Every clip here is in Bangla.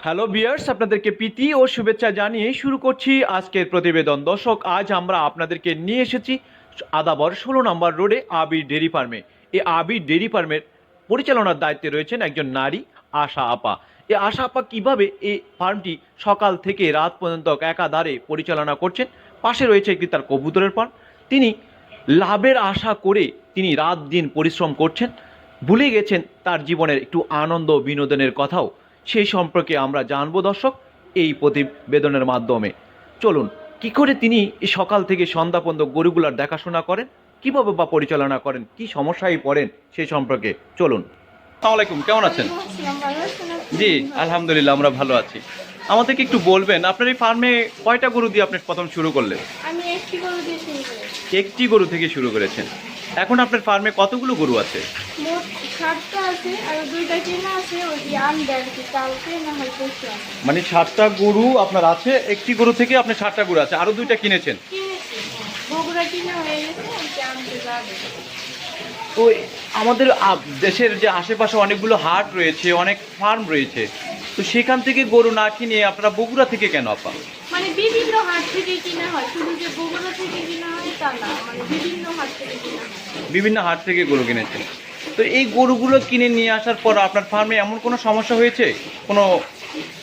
হ্যালো ভিউয়ার্স, আপনাদেরকে প্রীতি ও শুভেচ্ছা জানিয়ে শুরু করছি আজকের প্রতিবেদন। দর্শক, আজ আমরা আপনাদেরকে নিয়ে এসেছি আদাবর 16 নম্বর রোডে আবির ডেরি ফার্মে। এই আবির ডেরি ফার্মের পরিচালনার দায়িত্বে রয়েছেন একজন নারী, আশা আপা। এই আশা আপা কীভাবে এই ফার্মটি সকাল থেকে রাত পর্যন্ত একাধারে পরিচালনা করছেন। পাশে রয়েছে একটি তার কবুতরের ফার্ম। তিনি লাভের আশা করে তিনি রাত দিন পরিশ্রম করছেন, ভুলে গেছেন তার জীবনের একটু আনন্দ বিনোদনের কথাও। সেই সম্পর্কে আমরা জানবো দর্শক এই প্রতিবেদনের মাধ্যমে। চলুন, কি করে তিনি এই সকাল থেকে সন্ধ্যা পর্যন্ত গরুগুলার দেখাশোনা করেন, কীভাবে বা পরিচালনা করেন, কি সমস্যায় পড়েন সেই সম্পর্কে চলুন। আসসালামু আলাইকুম, কেমন আছেন? জি, আলহামদুলিল্লাহ, আমরা ভালো আছি। আমাদেরকে একটু বলবেন, আপনার এই ফার্মে কয়টা গরু দিয়ে আপনি প্রথম শুরু করলেন? আমি একটি গরু দিয়ে শুরু করেছি। একটি গরু থেকে শুরু করেছেন। এখন আপনার ফার্মে কতগুলো গরু আছে? মোট 7টা আছে আর 2টা কেনা আছে, ওই যে আনবে আর কি, কালকে না হয় পরশু আনবে। মানে 7টা গরু আপনার আছে, একটি গরু থেকে আপনার 7টা গরু আছে, আরো 2টা কিনেছেন। কিনেছি, বগুড়া কিনা হয়ে গেছে, ওই যে আনতে যাবে। তো আমাদের দেশের যে আশেপাশে অনেকগুলো হাট রয়েছে, অনেক ফার্ম রয়েছে, তো সেখান থেকে গরু না কিনে আপনারা বগুড়া থেকে কেন আপা? মানে বিভিন্ন হাট থেকে কিনা হয়, শুধু যে বগুড়া থেকে কিনা হয় তা না, মানে বিভিন্ন হাট থেকে কিনা হয়। বিভিন্ন হাট থেকে গরু কিনেছেন। তো এই গরুগুলো কিনে নিয়ে আসার পর আপনার ফার্মে এমন কোনো সমস্যা হয়েছে, কোনো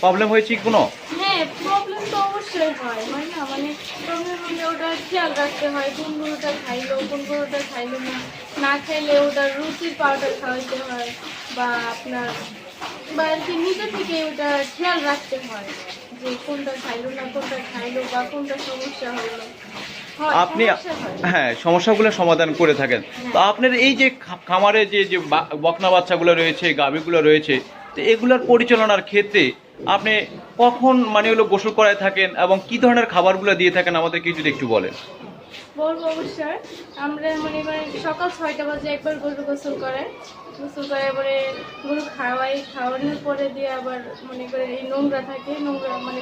প্রবলেম হয়েছে কোনো? হ্যাঁ, প্রবলেম তো অবশ্যই হয় না, মানে প্রবলেম হলে ওটা খেয়াল রাখতে হয়, কোন গরুটা খাইলো কোন গরুটা খাইলো না, না খাইলে ওটার রুচির পাউডার খাওয়াইতে হয়, বা আপনার বা আর কি নিজে থেকে ওটা খেয়াল রাখতে হয় যে কোনটা খাইলো না কোনটা খাইলো বা কোনটা সমস্যা হলো। আপনি হ্যাঁ, সমস্যাগুলো সমাধান করে থাকেন। তো আপনার এই যে খামারে যে যে বকনা বাচ্চাগুলো রয়েছে, গাভীগুলো রয়েছে, তো এগুলোর পরিচালনার ক্ষেত্রে আপনি কখন মানে হলো গোসল করায় থাকেন এবং কি ধরনের খাবারগুলো দিয়ে থাকেন, আমাদেরকে যদি একটু বলেন। বলবো অবশ্যই। আমরা মনে করেন সকাল 6টা বাজে একবার গরু গোসল করে, এবারে গরু খাওয়ানোর পরে দিয়ে আবার মনে করে এই নোংরা থাকে, নোংরা মানে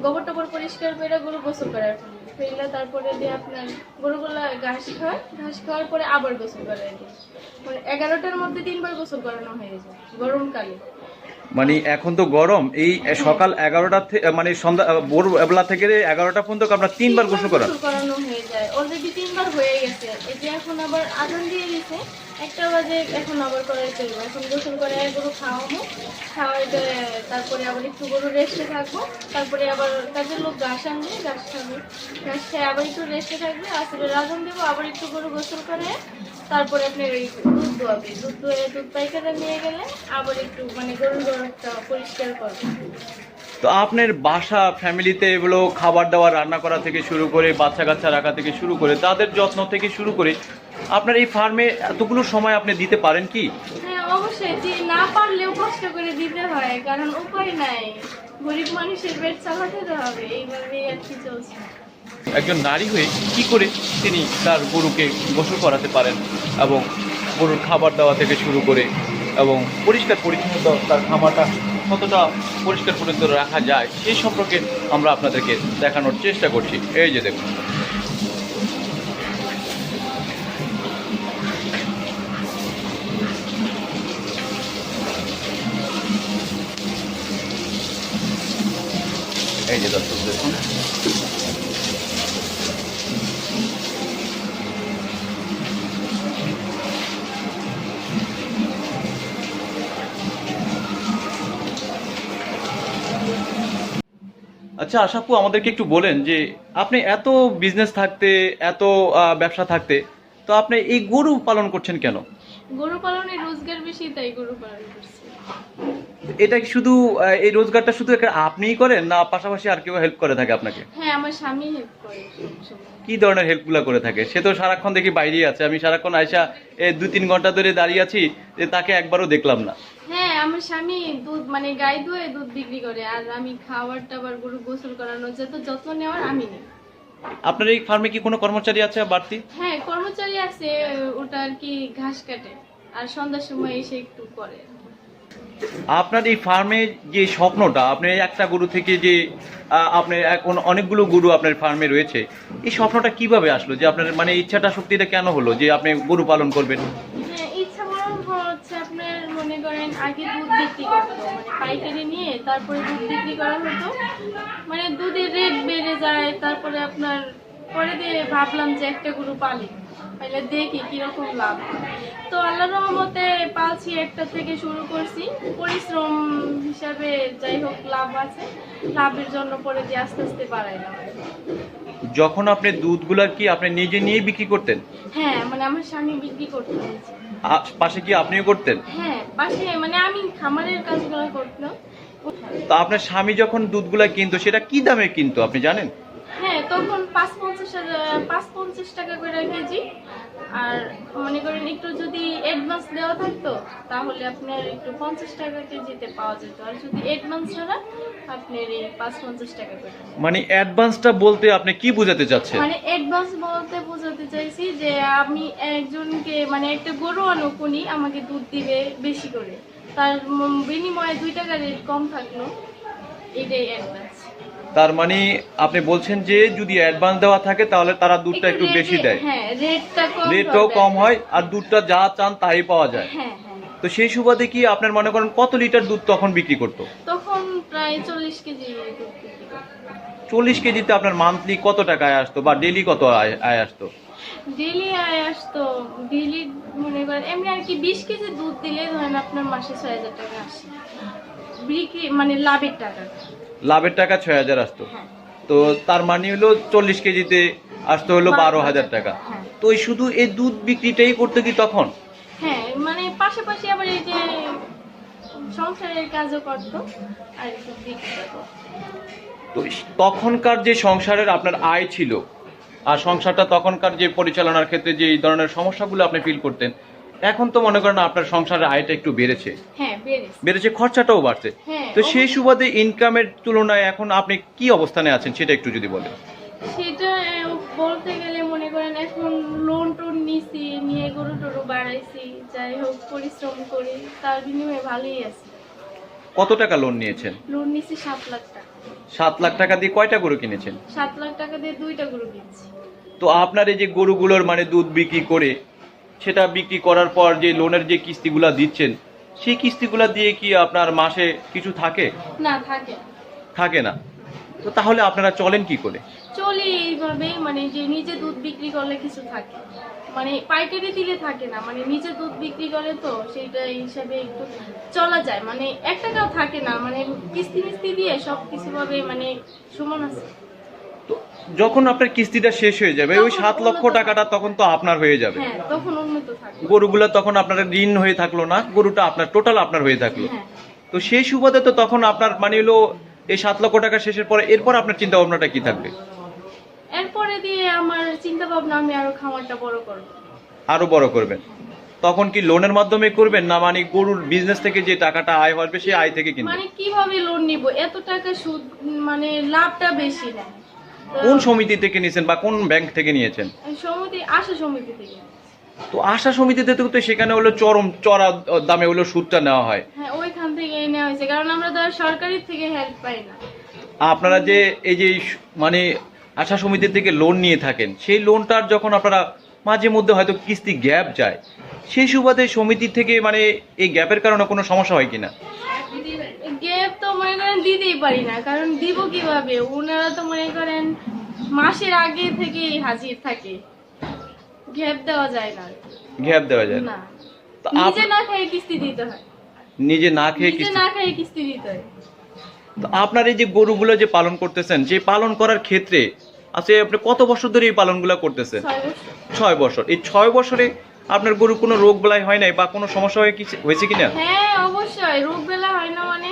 গোবর টোবর পরিষ্কার করে গরু গোসল করে ফেললে, তারপরে দিয়ে আপনার গরুগুলা ঘাস খাওয়ার পরে আবার গোসল করাই দিই। মানে 11টার মধ্যে 3বার গোসল করানো হয়ে যায় গরমকালে। মানে এখন তো গরম, এই সকাল 11টা থেকে মানে সন্ধ্যা ভোরবেলা থেকে 11টা পর্যন্ত আপনার 3বার গোসল করানো হয়ে যায়। অলরেডি 3বার হয়ে গেছে, এই যে এখন আবার আজান দিয়ে দিয়েছে 1টা বাজে, এখন আবার করাইতে হবে। এখন গোসল করে গরু খাওয়াইতে, তারপরে আবার একটু গরু রেস্টে থাকবো, তারপরে আবার কাজের লোক ঘাস আনবে, ঘাস খাবে, ঘাস খেয়ে আবার একটু রেস্টে থাকবে, আসলে আজান দেবো, আবার একটু গরু গোসল করে তারপরে আপনার এই দুধ দোয়াবে, দুধ পাইকারে নিয়ে গেলে আবার একটু মানে গরুর ঘরটা পরিষ্কার করবে। তো আপনার বাসা ফ্যামিলিতে এগুলো খাবার দাবার রান্না করা থেকে শুরু করে বাচ্চা কাচ্চা রাখা থেকে শুরু করে তাদের যত্ন থেকে শুরু করে আপনার এই ফার্মে এতগুলো সময় আপনি দিতে পারেন কি? হ্যাঁ অবশ্যই, যে না পারলেও কষ্ট করে দিতে হয়, কারণ উপায় নাই, গরিব মানুষের পেট চালাতে তো হবে, এইভাবেই আর কি চলছে। একজন নারী হয়ে কি করে তিনি তার গরুকে গোসল করাতে পারেন এবং গরুর খাবার দেওয়া থেকে শুরু করে এবং পরিষ্কার পরিচ্ছন্ন তার খামারটা কতটা পরিষ্কার পরিচ্ছন্ন রাখা যায় সেই সম্পর্কে আমরা আপনাদেরকে দেখানোর চেষ্টা করছি। এই যে দেখুন, এই যে দর্শক দেখুন, আচ্ছা আশাপু, আমাদেরকে একটু বলেন যে আপনি এত বিজনেস থাকতে, এত ব্যবসা থাকতে, তো আপনি এই গরু পালন করছেন কেন? গরু পালনে রোজগার বেশি, তাই গরু পালন করছি। এটা কি শুধু এই রোজগারটা শুধু আপনিই করেন না পাশাপাশি আর কেউ হেল্প করে থাকে আপনাকে? হ্যাঁ, আমার স্বামী হেল্প করে। কি ধরনের হেল্পগুলো করে থাকে? সে তো সারাক্ষণ দেখি বাইরেই আছে, আমি সারাক্ষণ আয়সা 2-3 ঘন্টা ধরে দাঁড়িয়ে আছি, যে তাকে একবারও দেখলাম না। হ্যাঁ, আমার স্বামী দুধ মানে গাই দুয়ে দুধ বিক্রি করে, আর আমি খাবার টাবার গরু গোসল করানো যত যত্ন নেওয়ার আমি নিই। আপনার এই ফার্মে কি কোনো কর্মচারী আছে বাড়তি? হ্যাঁ, কর্মচারী আছে, ওটা আর কি ঘাস কাটে আর সন্ধ্যার সময় এসে একটু করে। আপনার এই ফার্মে যে স্বপ্নটা, আপনি একটা গরু থেকে যে আপনি এখন অনেকগুলো গরু আপনার ফার্মে রয়েছে, এই স্বপ্নটা কিভাবে আসলো, যে আপনার মানে ইচ্ছাটা শক্তিটা কেন হলো যে আপনি গরু পালন করবেন? হ্যাঁ, ইচ্ছা বড় হচ্ছে আপনার মনে করেন আগে দুধ বিক্রি করতো, মানে পাইকারি নিয়ে তারপরে দুধ বিক্রি করা হতো। মানে দুধের রেট বেড়ে যায়, তারপরে আপনার পরে দিয়ে ভাবলাম যে একটা গরু পালি, তাহলে দেখি কিরকম লাভ হয়। তো আল্লাহর রহমতে পালছি, একটা থেকে শুরু করছি, পরিশ্রম হিসাবে যাই হোক লাভ আছে, লাভের জন্য পরে দিয়ে আস্তে আস্তে বাড়াইলাম। যখন আপনি দুধগুলা কি আপনি নিজে নিয়ে বিক্রি করতেন? হ্যাঁ, মানে আমার স্বামী বিক্রি করতে হয়েছে। পাশে কি আপনিও করতেন? হ্যাঁ, পাশে মানে আমি খামারের কাজগুলো করতাম। তো আপনার স্বামী যখন দুধগুলা কিনতো সেটা কি দামে কিনতো আপনি জানেন? হ্যাঁ, তখন ৫-৫০ টাকা করে কেজি। আর মনে করেন একটু যদি অ্যাডভান্স দেওয়া থাকতো তাহলে আপনার একটু ৫০ টাকা কেজিতে পাওয়া যেত, আর যদি অ্যাডভান্স ছাড়া আপনার এই ৫-৫০ টাকা করে। মানে অ্যাডভান্সটা বলতে আপনি কি বোঝাতে চাচ্ছেন? মানে অ্যাডভান্স বলতে বোঝাতে চাইছি যে আমি একজনকে মানে একটা গরু আনুক, উনি আমাকে দুধ দিবে বেশি করে, তার বিনিময়ে ২ টাকা রেট কম থাকলো, এটাই অ্যাডভান্স। তার মানে আপনি বলছেন যে যদি অ্যাডভান্স দেওয়া থাকে তাহলে তারা দুধটা একটু বেশি দেয়, হ্যাঁ, রেটটাও কম হয় আর দুধটা যা চান তাই পাওয়া যায়। হ্যাঁ হ্যাঁ। তো সেই সুবাদে কি আপনার মনে করেন কত লিটার দুধ তখন বিক্রি করতো? তখন প্রায় ৪০ কেজি দুধ বিক্রি করতো। 40 কেজিতে আপনার মান্থলি কত টাকা আয় আসতো বা ডেইলি কত আয় আসতো? ডেইলি আয় আসতো, ডেইলি মনে করেন এমনি আর কি ২০ কেজি দুধ দিলে ধরেন আপনার মাসে ৬০০০ টাকা আসে বিক্রি, মানে লাভের টাকা। লাভের টাকা ৬০০০ আসতো। হ্যাঁ। তো তার মানে হলো ৪০ কেজিতে আসতো হলো ১২,০০০ টাকা। হ্যাঁ। তো এই শুধু এই দুধ বিক্রিটাই করতে কি তখন? হ্যাঁ, মানে পাশাপাশি আবার এই যে সংসারের কাজও করতো আর একটু বিক্রি করতো। তো তখনকার যে সংসারের আপনার আয় ছিল আর সংসারটা তখনকার যে পরিচালনার ক্ষেত্রে যে এই ধরনের সমস্যাগুলো আপনি ফিল করতেন, এখন তো মনে করেন আপনার সংসারের আয়টা একটু বেড়েছে, হ্যাঁ বেড়েছে, খরচাটাও বাড়ছে। হ্যাঁ, তো সেই সুবাদে ইনকামের তুলনায় এখন আপনি কি অবস্থানে আছেন সেটা একটু যদি বলেন। সেটা বলতে গেলে মনে করেন এখন লোন টোন নিছি, নিয়ে গরু টরু বাড়াইছি, যাই হোক পরিশ্রম করি, তার বিনিময়ে ভালোই আছে। কত টাকা লোন নিয়েছেন? লোন নিছি ৭ লাখ টাকা। ৭ লাখ টাকা দিয়ে কয়টা গরু কিনেছেন? ৭ লাখ টাকা দিয়ে ২টা গরু কিনছি। তো আপনার এই যে গরুগুলোর মানে দুধ বিক্রি করে সেটা বিক্রি করার পর যে লোনের যে কিস্তিগুলা দিচ্ছেন সেই কিস্তিগুলা দিয়ে কি আপনার মাসে কিছু থাকে? না, থাকে থাকে না। তো তাহলে আপনারা চলেন কি করে? চলি এইভাবেই, মানে যে নিজে দুধ বিক্রি করলে কিছু থাকে, মানে পাইকারি দিলে থাকে না, মানে নিজে দুধ বিক্রি করে তো সেইটা হিসাবে একটু চলা যায়, মানে ১ টাকাও থাকে না, মানে কিস্তি মিস্তি দিয়ে সব কিছু ভাবে মানে সমান আছে। তো যখন আপনার কিস্তিটা শেষ হয়ে যাবে ওই ৭ লক্ষ টাকাটা তখন তো আপনার হয়ে যাবে। হ্যাঁ, তখন উন্নত থাকে। গরুগুলো তখন আপনার ঋণ হয়ে থাকলো না, গরুটা আপনার টোটাল আপনার হয়ে থাকলো। হ্যাঁ। তো সেই সুবাদে তো তখন আপনার মানে হলো এই ৭ লক্ষ টাকা শেষের পরে এরপর আপনার চিন্তা ভাবনাটা কি থাকবে? এরপরে দিয়ে আমার চিন্তা ভাবনা আমি আরো খামারটা বড় করব। আরো বড় করবেন। তখন কি লোনের মাধ্যমে করবেন না মানে গরুর বিজনেস থেকে যে টাকাটা আয় হবে সেই আয় থেকে কিনবেন? মানে কিভাবে লোন নিব, এত টাকা সুদ, মানে লাভটা বেশি না। কোন সমিতি থেকে নিয়েছেন বা কোন ব্যাংক থেকে নিয়েছেন? আশা সমিতি থেকে। তো আশা সমিতিতে তো সেখানে হলো চড়া দামে হলো সুদটা নেওয়া হয়। হ্যাঁ, ওইখান থেকে নেওয়া হয়েছে, কারণ আমরা তো আর সরকারি থেকে হেল্প পাই না। আপনারা যে এই যে মানে আশা সমিতি থেকে লোন নিয়ে থাকেন সেই লোনটার যখন আপনারা মাঝে মধ্যে হয়তো কিস্তি গ্যাপ যায় সেই সুবাদে সমিতি থেকে মানে এই গ্যাপের কারণে কোনো সমস্যা হয় কিনা? গ্যাপ তো মনে করেন দিতেই পারি না, কারণ দিব কিভাবে, ওনারা তো মনে করেন মাসের আগে থেকেই হাজির থাকে, গ্যাপ দেওয়া যায় না। গ্যাপ দেওয়া যায় না। না, তো নিজে না খেয়ে কিস্তি দিতে হয়। নিজে না খেয়ে নিজে কিস্তি। না খেয়ে কিস্তি দিতে হয়। তো আপনার এই যে গরুগুলো যে পালন করতেছেন সেই পালন করার ক্ষেত্রে আচ্ছা আপনি কত বছর ধরে এই পালনগুলো করতেছেন? ৬ বছর। ৬ বছর। এই ৬ বছরে আপনার গরু কোনো রোগ বালাই হয় নাই বা কোনো সমস্যা হয়েছে কিনা? হ্যাঁ, অবশ্যই রোগ বেলা হয় না, মানে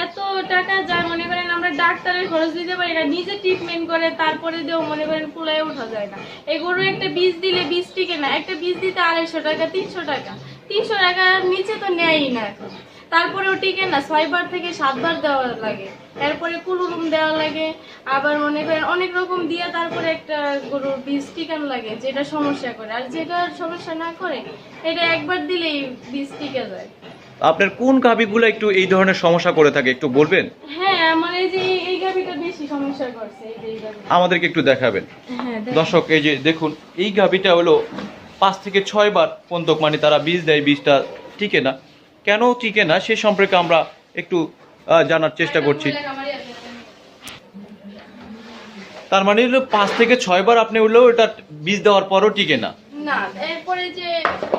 এত টাকা যায়, মনে করেন আমরা ডাক্তারের খরচ দিতে পারি না, নিজে ট্রিটমেন্ট করে তারপরে দিয়েও মনে করেন কুলায় ওঠা যায় না। এই গরু একটা বীজ দিলে বীজ টিকে না, একটা বীজ দিতে ২৫০ টাকা ৩০০ টাকা, ৩০০ টাকার নিচে তো নেয়ই না এখন। তারপরেও টিকে না, ৬ বার থেকে ৭ বার দেওয়া লাগে, এরপরে কুলুরুম দেওয়া লাগে, আবার মনে করেন অনেক রকম দিয়ে তারপরে একটা গরুর বীজ টিকানো লাগে, যেটা সমস্যা করে, আর যেটা সমস্যা না করে এটা একবার দিলেই বীজ টিকে যায়। আপনার কোন গাভীগুলো একটু এই ধরনের সমস্যা করে থাকে একটু বলবেন? হ্যাঁ, আমার এই যে এই গাভীটা বেশি সমস্যা করছে, এই যে এই গাভীটা। আমাদেরকে একটু দেখাবেন। হ্যাঁ, দর্শক এই যে দেখুন এই গাভীটা হলো ৫ থেকে ৬ বার পর্যন্ত মানে তারা বীজ দেয়, বীজটা টিকে না। কেন টিকে না সে সম্পর্কে আমরা একটু জানার চেষ্টা করছি। তার মানে হলো 5 থেকে 6 বার আপনি হলো এটা বীজ দেওয়ার পরও টিকে না। না, এরপরে যে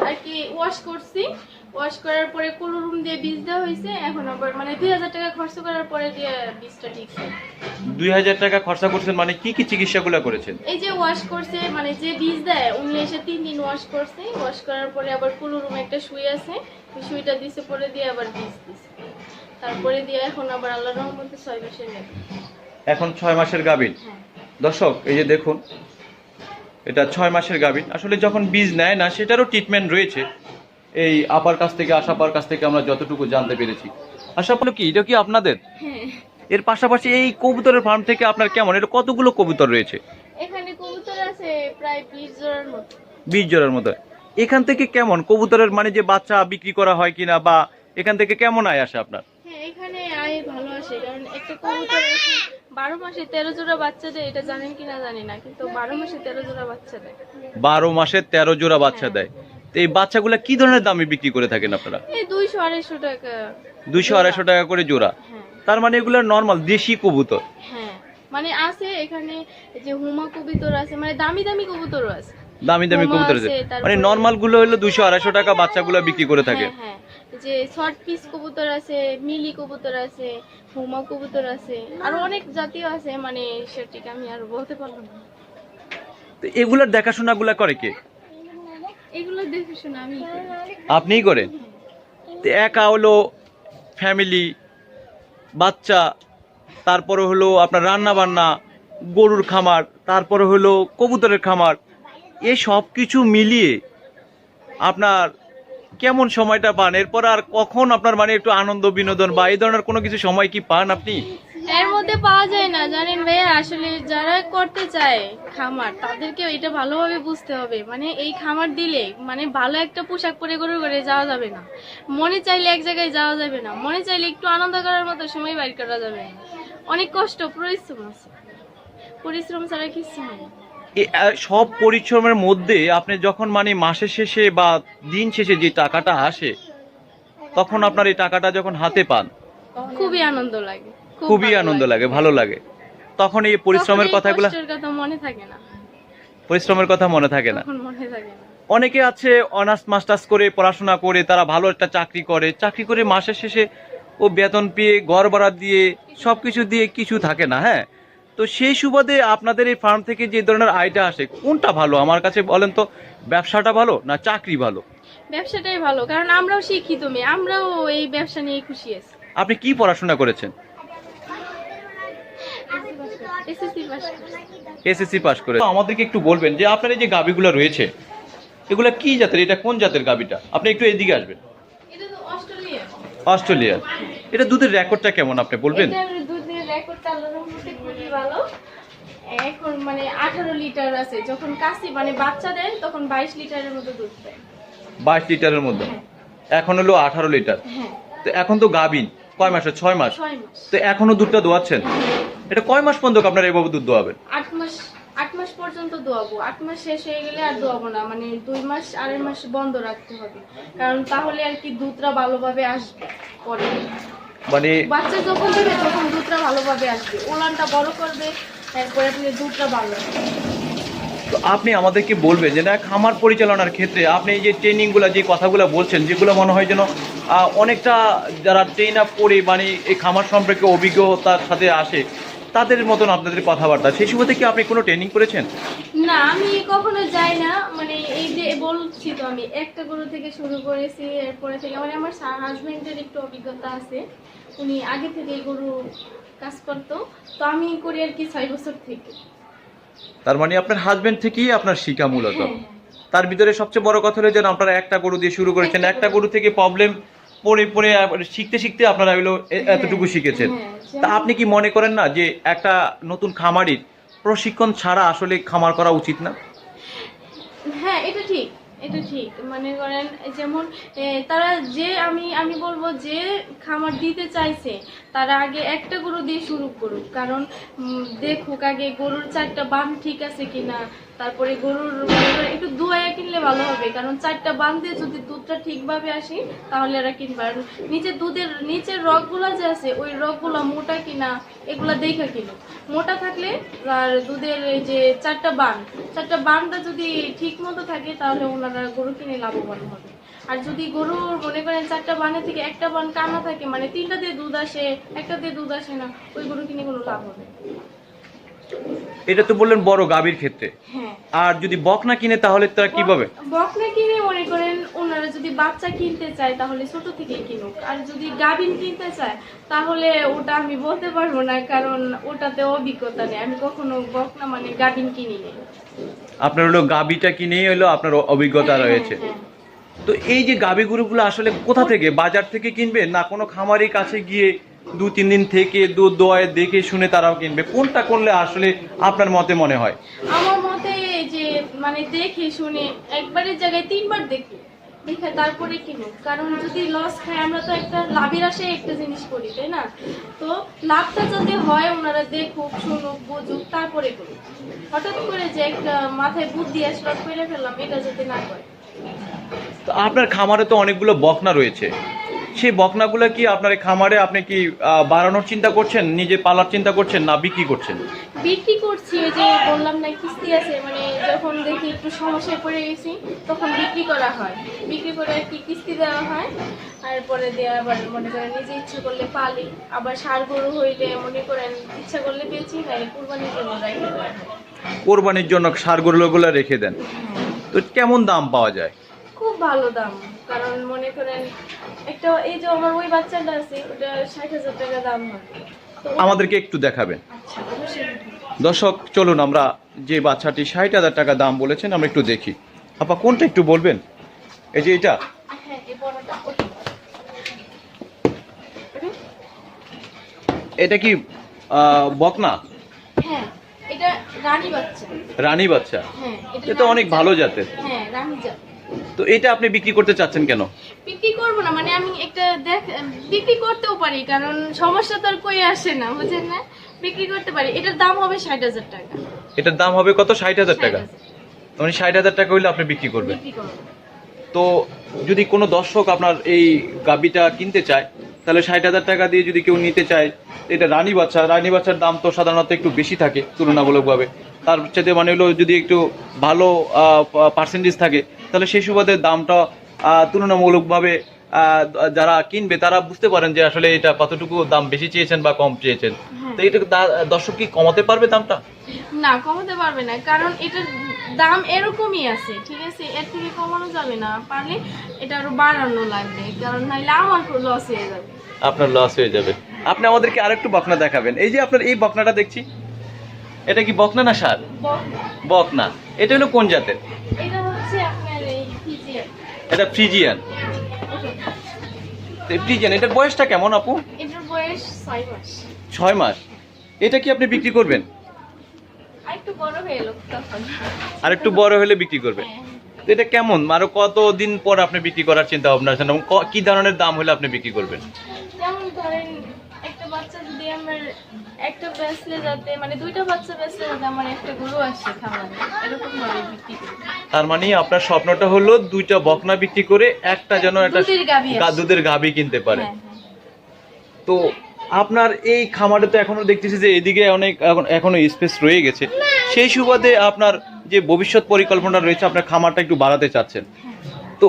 আর কি ওয়াশ করছি, ওয়াশ করার পরে কুলুরুম দিয়ে বীজ দেওয়া হয়েছে। এখন আবার মানে 2000 টাকা খরচ করার পরে দিয়ে বীজটা ঠিকছে। 2000 টাকা খরচা করছেন, মানে কি কি চিকিৎসাগুলো করেছেন? এই যে ওয়াশ করছে, মানে যে বীজ দেয় উনি এসে 3 দিন ওয়াশ করছে। ওয়াশ করার পরে আবার কুলুরুম একটা সুই আছে, ওই সুইটা দিছে, পরে দিয়ে আবার বীজ দিছে, তারপরে দিয়ে এখন আবার আল্লাহর রহমতে 6 মাসের গাভী। এখন 6 মাসের গাভীর। হ্যাঁ। দর্শক এই যে দেখুন, এটা 6 মাসের গাভীর। আসলে যখন বীজ নেয় না সেটারও ট্রিটমেন্ট রয়েছে। এই আপার কাছ থেকে, আশাপার কাছ থেকে আমরা যতটুকু জানতে পেরেছি। আশা বলো কি এটা কি আপনাদের? হ্যাঁ, এর পাশাপাশি এই কবুতরের ফার্ম থেকে আপনার কেমন, এটা কতগুলো কবুতর রয়েছে? এখানে কবুতর আছে প্রায় 20 জোড়ার মতো। 20 জোড়ার মতো। এখান থেকে কেমন কবুতরের মানে যে বাচ্চা বিক্রি করা হয় কিনা, বা এখান থেকে কেমন আয় আসে আপনার? হ্যাঁ, এখানে আয় ভালো আসে, কারণ একটা কবুতর 12 মাসে 13 জোড়া বাচ্চা দেয়। এটা জানেন কিনা জানি না, কিন্তু 12 মাসে 13 জোড়া বাচ্চা দেয়। 12 মাসে 13 জোড়া বাচ্চা দেয়। তো এই বাচ্চাগুলা কি ধরনের দামে বিক্রি করে থাকেন আপনারা? এই 200-250 টাকা। 200-250 টাকা করে জোড়া। হ্যাঁ, তার মানে এগুলো নরমাল দেশি কবুতর। হ্যাঁ, মানে আছে এখানে যে হুমা কবুতর আছে, মানে দামি দামি কবুতরও আছে। দামি দামি হুমা কবুতর আছে, আছে, তারপরে- মানে নরমাল গুলো হলো 200-250 টাকা বাচ্চাগুলো বিক্রি করে থাকে। হ্যাঁ, হ্যাঁ, যে শর্ট পিস কবুতর আছে, মিলি কবুতর আছে, হুমা কবুতর আছে, আর অনেক জাতীয় আছে, মানে সঠিক আমি আর বলতে পারবো না। তো এগুলোর দেখাশোনাগুলা করে কে? এগুলো দেখে শুনে আমি করি। আপনিই করেন? তো একা হলো ফ্যামিলি, বাচ্চা, তারপরে হলো আপনার রান্না বান্না, গরুর খামার, তারপরে হলো কবুতরের খামার, এই সব কিছু মিলিয়ে আপনার কেমন সময়টা পান? এরপর আর কখন আপনার মানে একটু আনন্দ বিনোদন বা এই ধরনের কোনো কিছু সময় কি পান আপনি? এর মধ্যে পাওয়া যায় না, জানেন ভাইয়া। আসলে যারা করতে চায় খামার, তাদেরকে এটা ভালোভাবে বুঝতে হবে। মানে এই খামার দিলে মানে ভালো একটা পোশাক পরে গরু করে যাওয়া যাবে না, মনে চাইলে এক জায়গায় যাওয়া যাবে না, মনে চাইলে একটু আনন্দ করার মতো সময় বাইর করা যাবে না। অনেক কষ্ট, পরিশ্রম আছে, পরিশ্রম ছাড়া কিছু হয় না। সব পরিশ্রমের মধ্যে আপনি যখন মানে মাসের শেষে বা দিন শেষে যে টাকাটা আসে, তখন আপনার এই টাকাটা যখন হাতে পান খুবই আনন্দ লাগে, খুবই ভালো আনন্দ লাগে, ভালো লাগে। তখন এই পরিশ্রমের তখন এই কথাগুলো, কষ্টের কথা মনে থাকে না, পরিশ্রমের কথা মনে থাকে না। তখন মনে থাকে না। অনেকে আছে অনার্স মাস্টার্স করে পড়াশোনা করে তারা ভালো একটা চাকরি করে মাসের শেষে ও বেতন পেয়ে ঘর ভাড়া দিয়ে সবকিছু দিয়ে কিছু থাকে না। হ্যাঁ, তো সেই সুবাদে আপনাদের এই ফার্ম থেকে যে ধরনের আয়টা আসে কোনটা ভালো আমার কাছে বলেন তো? ব্যবসাটা ভালো না চাকরি ভালো? ব্যবসাটাই ভালো, কারণ আমরাও শিক্ষিত মেয়ে, আমরাও এই ব্যবসা নিয়ে খুশি আছি। আপনি কি পড়াশোনা করেছেন? এসএসসি পাস করছি। এসএসসি পাস করে। তো আমাদেরকে একটু বলবেন যে আপনার এই যে গাবিগুলো রয়েছে এগুলা কি জাতের, এটা কোন জাতের গাবিটা? আপনি একটু এদিকে আসবেন। এটা তো অস্ট্রেলিয়া। অস্ট্রেলিয়ার। এটা দুধের রেকর্ডটা কেমন আপনি বলবেন? এটার দুধের রেকর্ডটা আল্লাহর রহমতে খুবই ভালো। এখন মানে 18 লিটার আছে, যখন কাশি মানে বাচ্চা দেয় তখন 22 লিটারের মতো দুধ দেয়। 22 লিটারের মধ্যে। এখন হলো 18 লিটার। হ্যাঁ, তো এখন তো গাবিন কয় মাসে? 6 মাস। 6 মাস। তো এখনো দুধটা দোয়াচ্ছেন? এটা কয় মাস পর্যন্ত আপনারা এইভাবে দুধ দোয়াবেন? 8 মাস পর্যন্ত দোয়াবো। 8 মাস শেষ হয়ে গেলে আর দোয়াবো না, মানে 2 মাস 2.5 মাস বন্ধ রাখতে হবে, কারণ তাহলে আর কি দুধটা ভালোভাবে আসবে। পরে মানে বাচ্চা যখন দেবে তখন দুধটা ভালোভাবে আসবে, ওলানটা বড় করবে, তারপরে আপনি দুধটা ভালো আসবে। তো আপনি আমাদেরকে বলবেন যে না খামার পরিচালনার ক্ষেত্রে আপনি এই যে ট্রেনিংগুলো যে কথাগুলো বলছেন, যেগুলো মনে হয় যেন অনেকটা যারা ট্রেন আপ করে মানে এই খামার সম্পর্কে অভিজ্ঞতার সাথে আসে তাদের মতন আপনাদের কথাবার্তা, সেই সুবাদে কি আপনি কোনো ট্রেনিং করেছেন? না, আমি কখনো যাই না। মানে এই যে বলছি তো, আমি একটা গরু থেকে শুরু করেছি, এরপরে থেকে মানে আমার হাজবেন্ডের একটু অভিজ্ঞতা আছে, উনি আগে থেকে এই গরু কাজ করতো, তো আমি করি আর কি 6 বছর থেকে। তার মানে আপনার হাজবেন্ড থেকেই আপনার শিক্ষা মূলত। হ্যাঁ, তার ভিতরে সবচেয়ে বড় কথা হলো যে আপনারা একটা গরু দিয়ে শুরু করেছেন, একটা গরু থেকে প্রবলেম পড়ে পড়ে শিখতে শিখতে আপনারা হলো এতটুকু শিখেছেন। হ্যাঁ, তা আপনি কি মনে করেন না যে একটা নতুন খামারির প্রশিক্ষণ ছাড়া আসলে খামার করা উচিত না? হ্যাঁ, এটা ঠিক, এটা ঠিক। মনে করেন যেমন তারা যে আমি বলবো যে খামার দিতে চাইছে তারা আগে একটা গরু দিয়ে শুরু করুক, কারণ দেখুক আগে গরুর 4টা বাম ঠিক আছে কিনা, তারপরে গরুর মনে করেন একটু দুয়াইয়া কিনলে ভালো হবে, কারণ 4টা বান দিয়ে যদি দুধটা ঠিকভাবে আসে তাহলে এরা কিনবে। আর নিচের রগগুলা যে আছে ওই রগগুলা মোটা কিনা এগুলা দেখা কিনো। মোটা থাকলে আর দুধের এই যে 4টা বানটা যদি ঠিক মতো থাকে তাহলে ওনারা গরু কিনে লাভবান হবে। আর যদি গরু মনে করেন 4টা বানের থেকে একটা বান কানা থাকে, মানে 3টা দিয়ে দুধ আসে, একটা দিয়ে দুধ আসে না, ওই গরু কিনে কোনো লাভ হবে। এটা তো বললেন বড় গাভীর ক্ষেত্রে, হ্যাঁ। আর যদি বকনা কিনে তাহলে তারা কিভাবে? বকনা কিনে মনে করেন ওনারা যদি বাচ্চা কিনতে চায় তাহলে ছোট থেকেই কিনুক, আর যদি গাভীন কিনতে চায় তাহলে ওটা আমি বলতে পারবো না, কারণ ওটাতে অভিজ্ঞতা নেই। আমি কখনো বকনা মানে গাভীন কিনি নেই। আপনার হলো গাভীটা কিনেই হলো আপনার অভিজ্ঞতা রয়েছে। হ্যাঁ। তো এই যে গাভী গরুগুলো আসলে কোথা থেকে, বাজার থেকে কিনবে না কোনো খামারের কাছে গিয়ে 2-3 দিন থেকে দুধ দোয়ায় দেখে শুনে তারাও কিনবে? কোনটা করলে আসলে আপনার মতে মনে হয়? আমার মতে যে মানে দেখে শুনে একবারের জায়গায় 3বার দেখে তারপরে কিনুক, কারণ যদি লস খায় আমরা তো একটা লাভের আশায় একটা জিনিস করি, তাই না? তো লাভটা যাতে হয় ওনারা দেখুক শুনুক বুঝুক তারপরে করুক। হঠাৎ করে যে একটা মাথায় বুদ্ধি আসলো করে ফেললাম, এটা যাতে না করে। তো আপনার খামারে তো অনেকগুলো বকনা রয়েছে, সেই বকনাগুলো কি আপনার এই খামারে আপনি কি বাড়ানোর চিন্তা করছেন, নিজে পালার চিন্তা করছেন, না বিক্রি করছেন? বিক্রি করছি, ওই যে বললাম না কিস্তি আছে, মানে যখন দেখি একটু সমস্যায় পড়ে গেছি তখন বিক্রি করা হয়, বিক্রি করে আর কি কিস্তি দেওয়া হয়। আর পরে দেওয়া আবার মনে করেন নিজে ইচ্ছে করলে পালি, আবার ষাঁড় গরু হইলে মনে করেন ইচ্ছা করলে বেচি, নাহলে কুরবানির জন্য রাখি দেওয়া হয়। কোরবানির জন্য ষাঁড় গরুগুলো রেখে দেন। তো কেমন দাম পাওয়া যায়? খুব ভালো দাম, কারণ মনে করেন একটা এই যে আমার ওই বাচ্চাটা আছে ওটা 60,000 টাকা দাম হয়। তো আমাদেরকে একটু দেখাবেন। আচ্ছা, অবশ্যই। দর্শক চলুন আমরা যে বাচ্চাটি 60,000 টাকা দাম বলেছেন আমরা একটু দেখি। আপা কোনটা একটু বলবেন? এই যে এটা, হ্যাঁ, এই বড়টা ওটা। এটা কি বকনা? হ্যাঁ, এটা রানী বাচ্চা। রানী বাচ্চা? হ্যাঁ, এটা তো অনেক ভালো জাতের। হ্যাঁ, রানী জাত। তো এটা আপনি বিক্রি করতে চাচ্ছেন কেন? বিক্রি করবো না, মানে আমি একটা বিক্রি করতেও পারি, কারণ সমস্যা তো আর কই আসে না, বুঝেন না? বিক্রি করতে পারি। এটার দাম হবে 60,000 টাকা। এটার দাম হবে কত? 60,000 টাকা। 60,000 মানে 60,000 টাকা হইলে আপনি বিক্রি করবেন। বিক্রি করবো। তো যদি কোনো দর্শক আপনার এই গাভীটা কিনতে চায় তাহলে 60,000 টাকা দিয়ে যদি কেউ নিতে চায়, এটা রানী বাচ্চার দাম তো সাধারণত একটু বেশি থাকে তুলনামূলকভাবে। তার সাথে মানে হলো যদি একটু ভালো পার্সেন্টেজ থাকে তাহলে সেই সুবাদে দামটা তুলনামূলকভাবে যারা কিনবে তারা বুঝতে পারেন যে আসলে এটা কতটুকু দাম বেশি চেয়েছেন বা কম চেয়েছেন। তো এটা দর্শক কি কমাতে পারবে দামটা? না, কমাতে পারবে না, কারণ এটার দাম এরকমই আছে, ঠিক আছে? এর থেকে কমানো যাবে না, পারলে এটা আরো বাড়ানো লাগবে, কারণ নাহলে আমার লস হয়ে যাবে। আপনার লস হয়ে যাবে। আপনি আমাদেরকে আরেকটু বকনা দেখাবেন। এই যে আপনার এই বকনাটা দেখছি, এটা কি বকনা না ষাঁড়? বকনা। এটা হলো কোন জাতের? এটা হচ্ছে আপনার এই ফিজিয়ান। এটা ফ্রিজিয়ান। ফ্রিজিয়ান, এটার বয়সটা কেমন আপু? এটার বয়স 6 মাস। 6 মাস। এটা কি আপনি বিক্রি করবেন? আরেকটু বড় হয়ে এলো তখন। আর একটু বড় হলে বিক্রি করবেন। হ্যাঁ। তো এটা কেমন, আরো কতদিন পর আপনি বিক্রি করার চিন্তা ভাবনা আছেন এবং কি ধরনের দাম হলে আপনি বিক্রি করবেন? যেমন ধরেন একটা বাচ্চা যদি আমার একটা বেচলে যাতে মানে 2টা বাচ্চা বেচলে যাতে আমার একটা গরু আসে খামারে, এরকম ভাবে বিক্রি করি। তার মানে আপনার স্বপ্নটা হলো 2টা বকনা বিক্রি করে একটা যেন একটা দুধের গাভী কিনতে পারে। হ্যাঁ, হ্যাঁ। তো আপনার এই খামারে তো এখনো দেখতেছি যে এদিকে অনেক এখনো স্পেস রয়ে গেছে, সেই সুবাদে আপনার যে ভবিষ্যৎ পরিকল্পনা রয়েছে আপনার খামারটা একটু বাড়াতে চাচ্ছেন। তো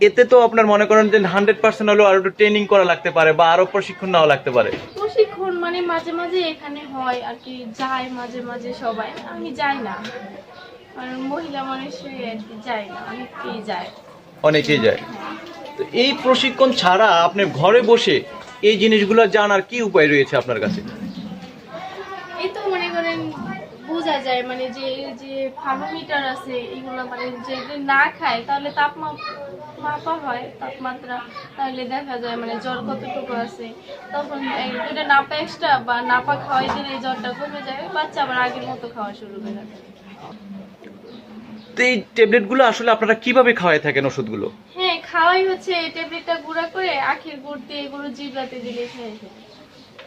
এতে তো আপনার মনে করেন যে 100% হলেও আরো একটু ট্রেনিং করা লাগতে পারে বা আরো প্রশিক্ষণ নেওয়া লাগতে পারে। প্রশিক্ষণ মানে মাঝে মাঝে এখানে হয় আর কি, যায় মাঝে মাঝে সবাই, আমি যাই না, কারণ মহিলা মানুষ আর কি যায় না, অনেকেই যায়। অনেকেই যায়। তো এই প্রশিক্ষণ ছাড়া আপনি ঘরে বসে এই জিনিসগুলো জানার কি উপায় রয়েছে আপনার কাছে? এই তো মনে করেন বোঝা যায়, মানে যে যে থার্মোমিটার আছে এগুলো, মানে যে না খায় তাহলে মাপা হয় তাপমাত্রা, তাহলে দেখা যায় মানে জ্বর কতটুকু আছে, তখন এটা নাপা এক্সট্রা বা নাপা খাওয়াই দিলে জ্বরটা কমে যায়, বাচ্চা আবার আগের মতো খাওয়া শুরু করে দেয়। তো এই ট্যাবলেটগুলো আসলে আপনারা কিভাবে খাওয়াই থাকেন ওষুধগুলো? হ্যাঁ, খাওয়াই হচ্ছে এই ট্যাবলেটটা গুঁড়া করে আখের গুড় দিয়ে এগুলো জিভলাতে দিলে খেয়ে যায়।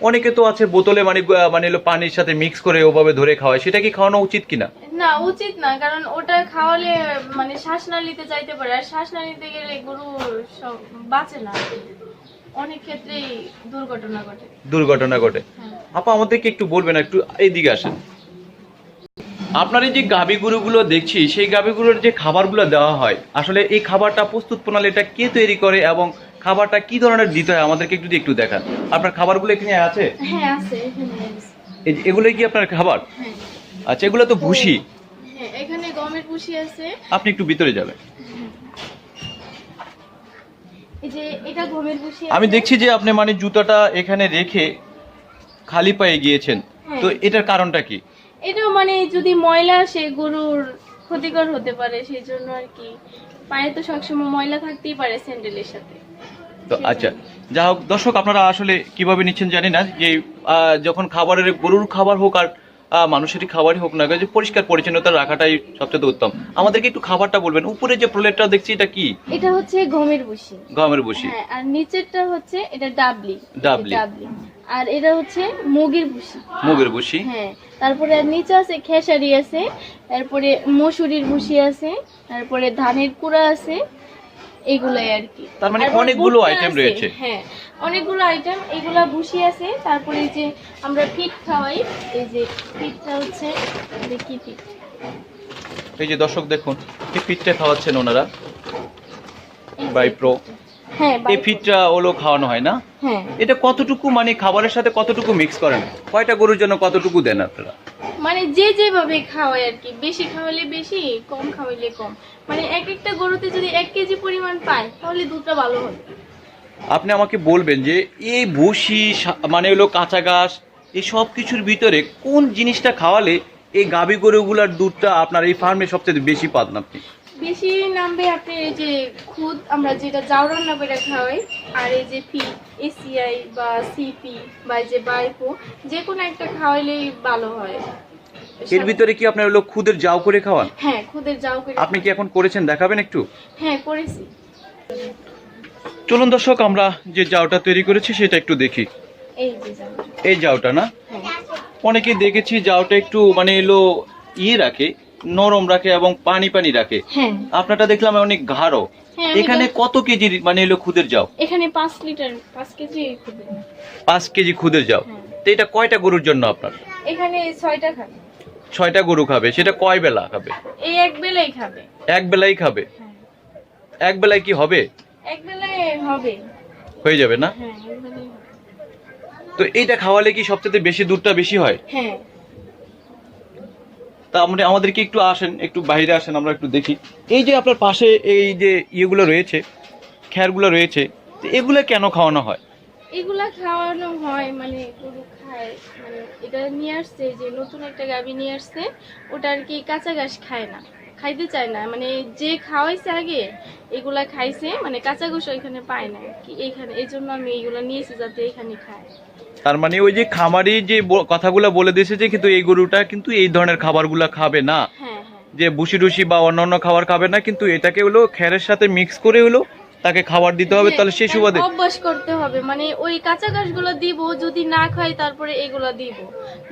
অনেকে তো আছে বোতলে মানে হলো পানির সাথে মিক্স করে ওভাবে ধরে খাওয়ায়, সেটা কি খাওয়ানো উচিত কিনা? না, উচিত না, কারণ ওটা খাওয়ালে মানে শ্বাসনালীতে যাইতে পারে, আর শ্বাসনালীতে গেলে গরু সব বাঁচে না, অনেক ক্ষেত্রেই দুর্ঘটনা ঘটে। দুর্ঘটনা ঘটে। হ্যাঁ। আপা আমাদেরকে একটু বলবেন, একটু এইদিকে আসেন। আপনার এই যে গাভী গরুগুলো দেখছি, সেই গাভীগুলোর যে খাবারগুলো দেওয়া হয়, আসলে এই খাবারটা প্রস্তুত প্রণালী এটা কে তৈরি করে এবং খাবারটা কি ধরনের দিতে হয় আমাদেরকে একটু দেখান। আপনার খাবারগুলো এখানে আছে? হ্যাঁ আছে, এখানে আছে। এগুলো কি আপনার খাবার? হ্যাঁ। আচ্ছা, এগুলো তো ভুসি। হ্যাঁ, এখানে গমের ভুসি আছে। আপনি একটু ভিতরে যাবেন। এই যে এটা গমের ভুসি। আমি দেখছি যে আপনি মানে জুতাটা এখানে রেখে খালি পায়ে গিয়েছেন, হ্যাঁ। তো এটার কারণটা কি? এটাও মানে যদি ময়লা আসে গরুর ক্ষতিকর হতে পারে, সেই জন্য আর কি। পায়ে তো সবসময় ময়লা থাকতেই পারে স্যান্ডেলের সাথে। তো আচ্ছা, যা হোক দর্শক, আপনারা আসলে কিভাবে নিচ্ছেন জানি না, যে যখন খাবারের, গরুর খাবার হোক আর মানুষেরই খাবারই হোক না, যে পরিষ্কার পরিচ্ছন্নতা রাখাটাই সবচেয়ে উত্তম। আমাদেরকে একটু খাবারটা বলবেন। উপরে যে প্রলেটটা দেখছি এটা কি? এটা হচ্ছে গমের ভুসি। গমের ভুসি। হ্যাঁ, আর নিচেরটা হচ্ছে এটা ডাবলি। ডাবলি। আর এটা হচ্ছে মুগের ভুসি। মুগের ভুসি। হ্যাঁ, তারপরে আর নিচে আছে খেসারি আছে, তারপরে মসুরির ভুসি আছে, তারপরে ধানের কুড়া আছে, এগুলাই আর কি। তার মানে তারপরে অনেকগুলো ভুট্টা আইটেম আছে। রয়েছে। হ্যাঁ, অনেকগুলো আইটেম। এগুলা ভুসি আছে, তারপরে এই যে আমরা ফিট খাওয়াই, এই যে ফিটটা হচ্ছে কি ফিট। এই যে দর্শক দেখুন, এই ফিটটা খাওয়াচ্ছেন ওনারা, এই যে বাই প্রো। হ্যাঁ, এই ফিটটা ওলো খাওয়ানো হয় না? হ্যাঁ। এটা কতটুকু মানে খাবারের সাথে কতটুকু মিক্স করেন? কয়টা গরুর জন্য কতটুকু দেন আপনারা? মানে যে যেভাবে খাওয়ায় আর কি, বেশি খাওয়ালে বেশি, কম খাওয়াইলে কম। মানে এক একটা গরুতে যদি 1 কেজি পরিমাণ পায় তাহলে দুধটা ভালো হবে। আপনি আমাকে বলবেন যে এই ভুসি মানে হলো কাঁচা ঘাস, এই সব কিছুর ভিতরে কোন জিনিসটা খাওয়ালে এই গাভী গরুগুলার দুধটা আপনার এই ফার্মে সবচেয়ে বেশি পান আপনি? বেশি নামবে আপনি এই যে খুদ, আমরা যেটা জাউ রান্না করে খাওয়াই, আর এই যে ফি এসিআই বা সিপি বা এই যে বাইপো, যে কোনো একটা খাওয়াইলেই ভালো হয়। এর ভিতরে কি আপনার হলো খুদের জাউ করে খাওয়ান? হ্যাঁ, খুদের জাউ করে। আপনি কি এখন করেছেন, দেখাবেন একটু? হ্যাঁ, করেছি। চলুন দর্শক, আমরা যে জাউটা তৈরি করেছি সেটা একটু দেখি। এই যে জাউ। এই জাউটা না? হ্যাঁ। অনেকেই দেখেছি জাউটা একটু মানে এলো রাখে, নরম রাখে এবং পানি পানি রাখে। হ্যাঁ। আপনারটা দেখলাম অনেক গাঢ়। হ্যাঁ, এখানে কত কেজি মানে এলো খুদের জাউ? এখানে 5 লিটার, 5 কেজি খুদ। 5 কেজি খুদের জাউ। হ্যাঁ। তো এটা কয়টা গরুর জন্য আপনার? এখানে 6টা খাবে। 6টা গরু খাবে। সেটা কয় বেলা খাবে? এই এক বেলাই খাবে। এক বেলাই খাবে? হ্যাঁ। এক বেলায় কি হবে? এক বেলায় হবে। হয়ে যাবে না? হ্যাঁ, এক বেলায় হবে। তো এইটা খাওয়ালে কি সবচেয়ে বেশি দুধটা বেশি হয়? হ্যাঁ। তা আমাদেরকে একটু আসেন, একটু বাইরে আসেন, আমরা একটু দেখি। এই যে আপনার পাশে এই যে ইয়েগুলো রয়েছে, খ্যারগুলো রয়েছে, তো এগুলো কেন খাওয়ানো হয়? এগুলা খাওয়ানো হয় মানে গরু খায়, মানে এটা নিয়ে আসছে, যে নতুন একটা গাভী নিয়ে আসছে, ওটা আর কি কাঁচা ঘাস খায় না, খাইতে চায় না, মানে যে খাওয়াইছে আগে এগুলা খাইছে, মানে কাঁচা ঘাস এখানে পায় না কি এখানে, এই জন্য আমি এগুলা নিয়েছি যাতে এখানে খায়। তার মানে ওই যে খামারি যে কথাগুলো বলে দিয়েছে যে কিন্তু এই গরুটা কিন্তু এই ধরনের খাবারগুলো খাবে না, হ্যাঁ, হ্যাঁ। যে ভুসি টুসি বা অন্যান্য খাবার খাবে না, কিন্তু এটাকে হলো খ্যারের সাথে মিক্স করে হলো তাকে খাবার দিতে হবে, তাহলে সেই সুবাদে অভ্যাস করতে হবে, মানে ওই কাঁচা ঘাসগুলো দিব, যদি না খাই তারপরে এগুলো দিব,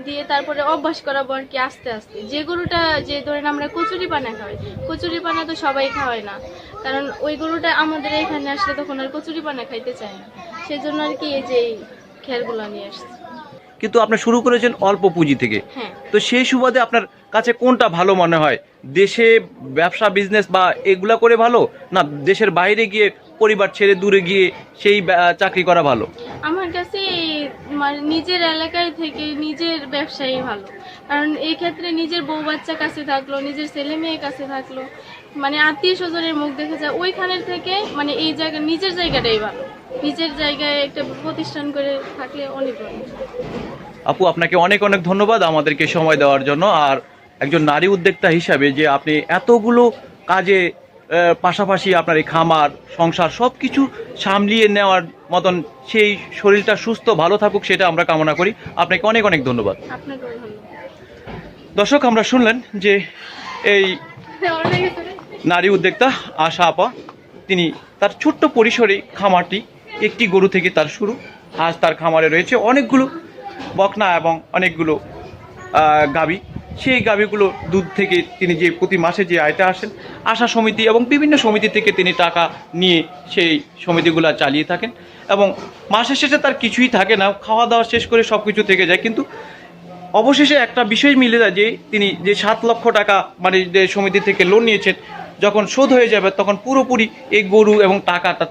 দিয়ে তারপরে অভ্যাস করাবো আর কি আস্তে আস্তে। যে গরুটা, যে ধরেন আমরা কচুরি পানা খাওয়াই, কচুরি পানা তো সবাই খাওয়ায় না, কারণ ওই গরুটা আমাদের এখানে আসলে তখন আর কচুরি পানা খাইতে চায় না, সেই জন্য আর কি এই যে খেরগুলো নিয়ে আসছে। কিন্তু আপনি শুরু করেছেন অল্প পুঁজি থেকে, হ্যাঁ। তো সেই সুবাদে আপনার কাছে কোনটা ভালো মনে হয়? দেশে ব্যবসা বিজনেস বা এগুলা করে ভালো, না দেশের বাইরে গিয়ে পরিবার ছেড়ে দূরে গিয়ে সেই চাকরি করা ভালো? আমার কাছে মানে নিজের এলাকায় থেকে নিজের ব্যবসায়ী ভালো, কারণ এই ক্ষেত্রে নিজের বউ বাচ্চা কাছে থাকলো, নিজের ছেলে মেয়ে কাছে থাকলো, মানে আত্মীয় স্বজনের মুখ দেখা যায় ওইখানের থেকে, মানে এই জায়গা নিজের জায়গাটাই ভালো, নিজের জায়গায় একটা প্রতিষ্ঠান করে থাকলে অনেক ভালো। আপু, আপনাকে অনেক অনেক ধন্যবাদ আমাদেরকে সময় দেওয়ার জন্য। আর একজন নারী উদ্যোক্তা হিসাবে যে আপনি এতগুলো কাজে পাশাপাশি আপনার এই খামার সংসার সব কিছু সামলিয়ে নেওয়ার মতন সেই শরীরটা সুস্থ ভালো থাকুক, সেটা আমরা কামনা করি। আপনাকে অনেক অনেক ধন্যবাদ। আপনাকেও ধন্যবাদ। দর্শক, আমরা শুনলেন যে এই নারী উদ্যোক্তা আশা আপা, তিনি তার ছোট্ট পরিসরে খামারটি, একটি গরু থেকে তার শুরু। আজ তার খামারে রয়েছে অনেকগুলো বকনা এবং অনেকগুলো গাভী। সেই গাভীগুলো দুধ থেকে তিনি যে প্রতি মাসে যে আয়টা আসেন, আশা সমিতি এবং বিভিন্ন সমিতি থেকে তিনি টাকা নিয়ে সেই সমিতিগুলো চালিয়ে থাকেন এবং মাসের শেষে তার কিছুই থাকে না, খাওয়া দাওয়া শেষ করে সব কিছু থেকে যায়। কিন্তু অবশেষে একটা বিষয় মিলে যায় যে তিনি যে 7 লক্ষ টাকা মানে যে সমিতি থেকে লোন নিয়েছেন, যখন শোধ হয়ে যাবে তখন পুরোপুরি এই গরু এবং টাকাটা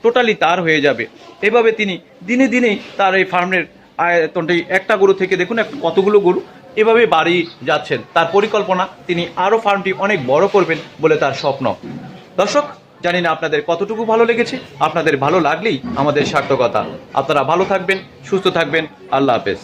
টোটালি তার হয়ে যাবে। এভাবে তিনি দিনে দিনেই তার এই ফার্মের আয়তনটি একটা গরু থেকে দেখুন কতগুলো গরু এভাবে বাড়িয়ে যাচ্ছেন। তার পরিকল্পনা তিনি আরও ফার্মটি অনেক বড় করবেন বলে তার স্বপ্ন। দর্শক, জানি না আপনাদের কতটুকু ভালো লেগেছে, আপনাদের ভালো লাগলেই আমাদের সার্থকতা। আপনারা ভালো থাকবেন, সুস্থ থাকবেন, আল্লাহ হাফেজ।